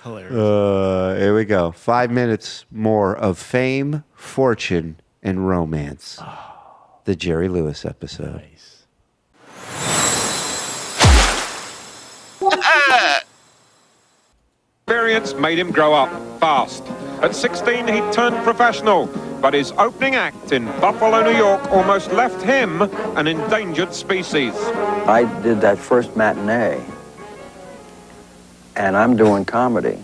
Hilarious. Here we go. 5 minutes more of fame, fortune, and romance. The Jerry Lewis episode. Nice. Experience made him grow up fast. At 16, he turned professional, but his opening act in Buffalo, New York almost left him an endangered species. I did that first matinee, and I'm doing comedy,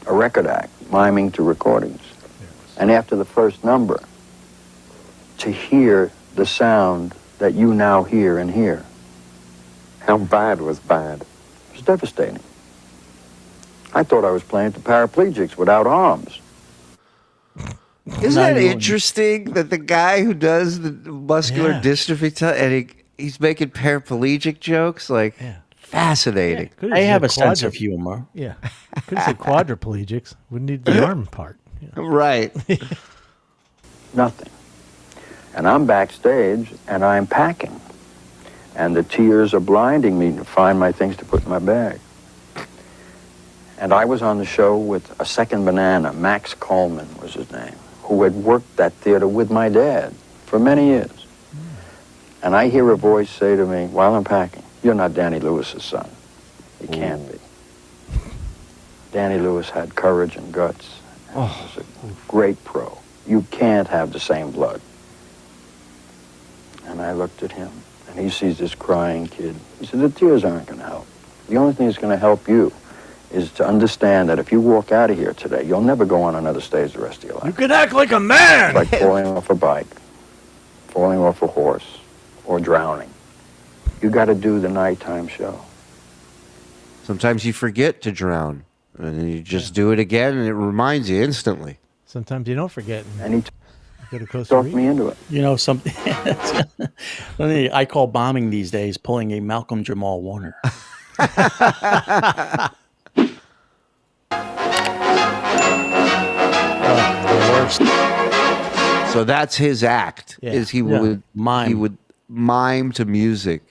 a record act, miming to recordings. And after the first number, to hear the sound that you now hear and hear. How bad was bad? It was devastating. I thought I was playing to paraplegics without arms. Isn't that interesting that the guy who does the muscular dystrophy and he's making paraplegic jokes? Like, fascinating. I have a sense of humor. Yeah. Could have said quadriplegics. Wouldn't need the arm part. Yeah. Right. Nothing. And I'm backstage, and I'm packing. And the tears are blinding me to find my things to put in my bag. And I was on the show with a second banana, Max Coleman was his name, who had worked that theater with my dad for many years. And I hear a voice say to me, while I'm packing, "You're not Danny Lewis's son. You can't be." Danny Lewis had courage and guts. And was a great pro. You can't have the same blood. And I looked at him, and he sees this crying kid. He said, "The tears aren't going to help. The only thing that's going to help you is to understand that if you walk out of here today, you'll never go on another stage the rest of your life. You can act like a man!" Like falling off a bike, falling off a horse, or drowning. You got to do the nighttime show. Sometimes you forget to drown, and then you just do it again, and it reminds you instantly. Sometimes you don't forget. And he go to Costa talked Rica. me into it. You know, something I call bombing these days pulling a Malcolm Jamal Warner. The worst. So that's his act. Yeah. Is he would Mime. He would mime to music.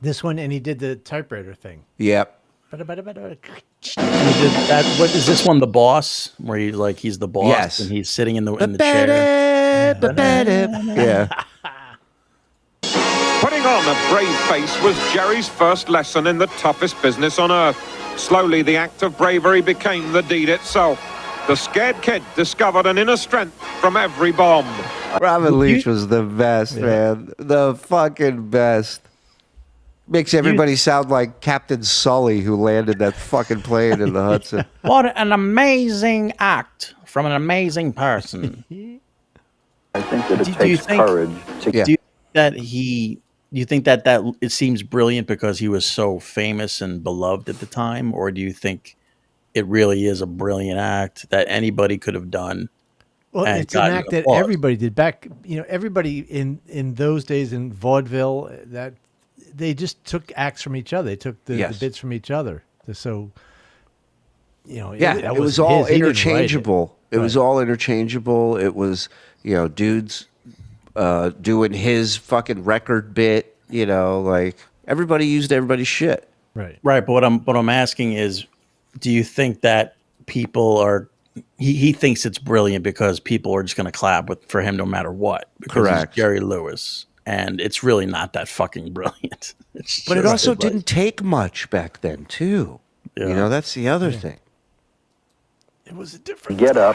This one, and he did the typewriter thing. Yep. He did that. What is this one? The Boss, where he's the boss, Yes. and he's sitting in the chair. Yeah. Putting on a brave face was Jerry's first lesson in the toughest business on earth. Slowly, the act of bravery became the deed itself. The scared kid discovered an inner strength from every bomb. Robin Leach was the best, man. The fucking best. Makes everybody sound like Captain Sully, who landed that fucking plane in the Hudson. What an amazing act from an amazing person. I think that it Do you takes think- courage to Yeah. Do you think that it seems brilliant because he was so famous and beloved at the time, or do you think it really is a brilliant act that anybody could have done? Well, and it's an gotten act that applause? everybody did back. Everybody in those days in vaudeville, that they just took acts from each other. They took the bits from each other. So, Yeah, that it was all his. He didn't write it. interchangeable. It was all interchangeable. It was, dudes doing his fucking record bit, like everybody used everybody's shit. Right. Right, but what I'm asking is, do you think that people are? He thinks it's brilliant because people are just going to clap for him no matter what. Because Correct. he's Jerry Lewis, and it's really not that fucking brilliant. But it also didn't take much back then, too. Yeah. That's the other thing. It was a different. get up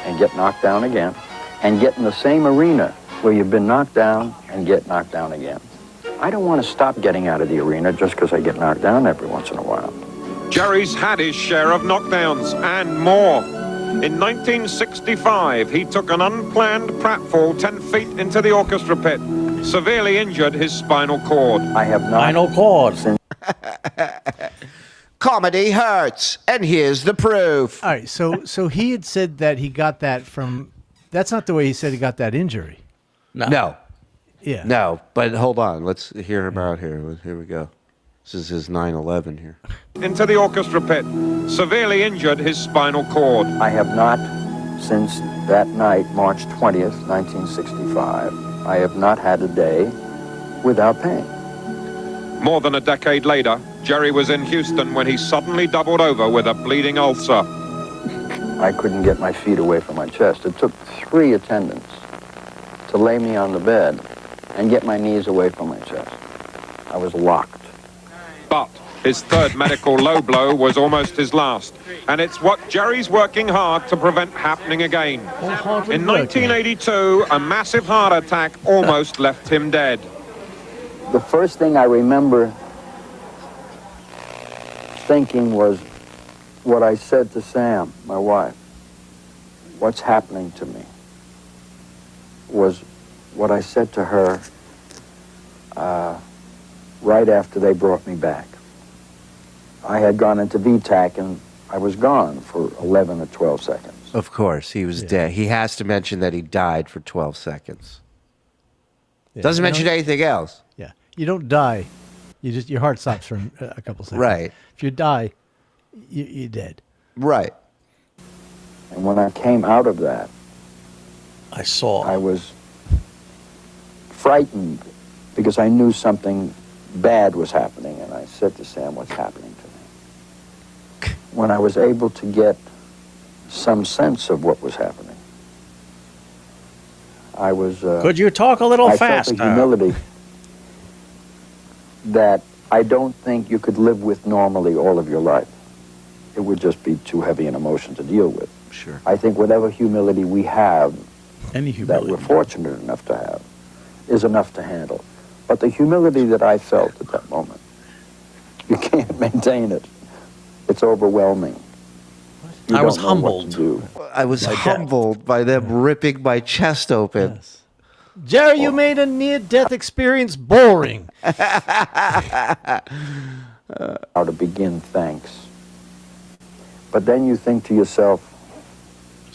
and get knocked down again, and get in the same arena where you've been knocked down and get knocked down again. I don't want to stop getting out of the arena just because I get knocked down every once in a while. Jerry's had his share of knockdowns and more. In 1965, he took an unplanned pratfall 10 feet into the orchestra pit, severely injured his spinal cord. I have not Spinal cord. since Comedy hurts, and here's the proof. All right, so he had said that he got that from. That's not the way he said he got that injury. No, Yeah. no, but hold on. Let's hear him out here. Here we go. This is his 9/11 here. Into the orchestra pit, severely injured his spinal cord. I have not since that night, March 20th, 1965, I have not had a day without pain. More than a decade later, Jerry was in Houston when he suddenly doubled over with a bleeding ulcer. I couldn't get my feet away from my chest. It took 3 attendants to lay me on the bed and get my knees away from my chest. I was locked. But his third medical low blow was almost his last. And it's what Jerry's working hard to prevent happening again. In 1982, a massive heart attack almost left him dead. The first thing I remember thinking was what I said to Sam, my wife. What's happening to me? Was what I said to her right after they brought me back. I had gone into VTAC and I was gone for 11 or 12 seconds. Of course, he was dead. He has to mention that he died for 12 seconds. Yeah. Doesn't mention anything else. Yeah, you don't die. Your heart stops for a couple seconds. Right. If you die, you're dead. Right. And when I came out of that, I was frightened because I knew something bad was happening, and I said to Sam, what's happening to me? When I was able to get some sense of what was happening, I was... Could you talk a little faster? I felt a humility that I don't think you could live with normally all of your life. It would just be too heavy an emotion to deal with. Sure. I think whatever humility we have, Any humility. that we're fortunate enough to have, is enough to handle. But the humility that I felt at that moment, you can't maintain it. It's overwhelming. I was humbled. I was humbled by them ripping my chest open. Yes. Jerry, you made a near-death experience boring. How to begin thanks. But then you think to yourself,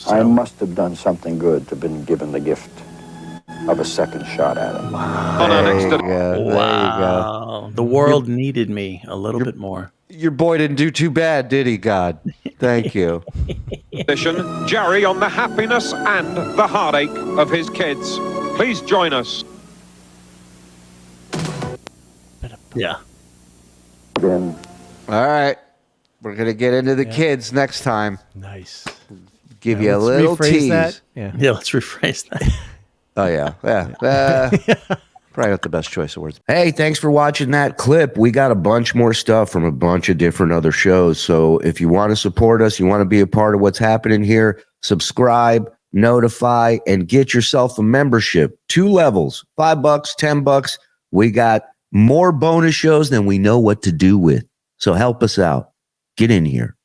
I must have done something good to have been given the gift of a second shot at it. There you go. Wow. The world needed me a little bit more. Your boy didn't do too bad, did he, God? Thank you. Jerry on the happiness and the heartache of his kids. Please join us. Yeah. Then All right. We're going to get into the kids next time. Nice. Give you a let's little rephrase tease. that. Yeah. Yeah, let's rephrase that. Oh, yeah. Probably not the best choice of words. Hey, thanks for watching that clip. We got a bunch more stuff from a bunch of different other shows. So if you want to support us, you want to be a part of what's happening here, subscribe, notify, and get yourself a membership. 2 levels, $5, $10. We got more bonus shows than we know what to do with. So help us out. Get in here.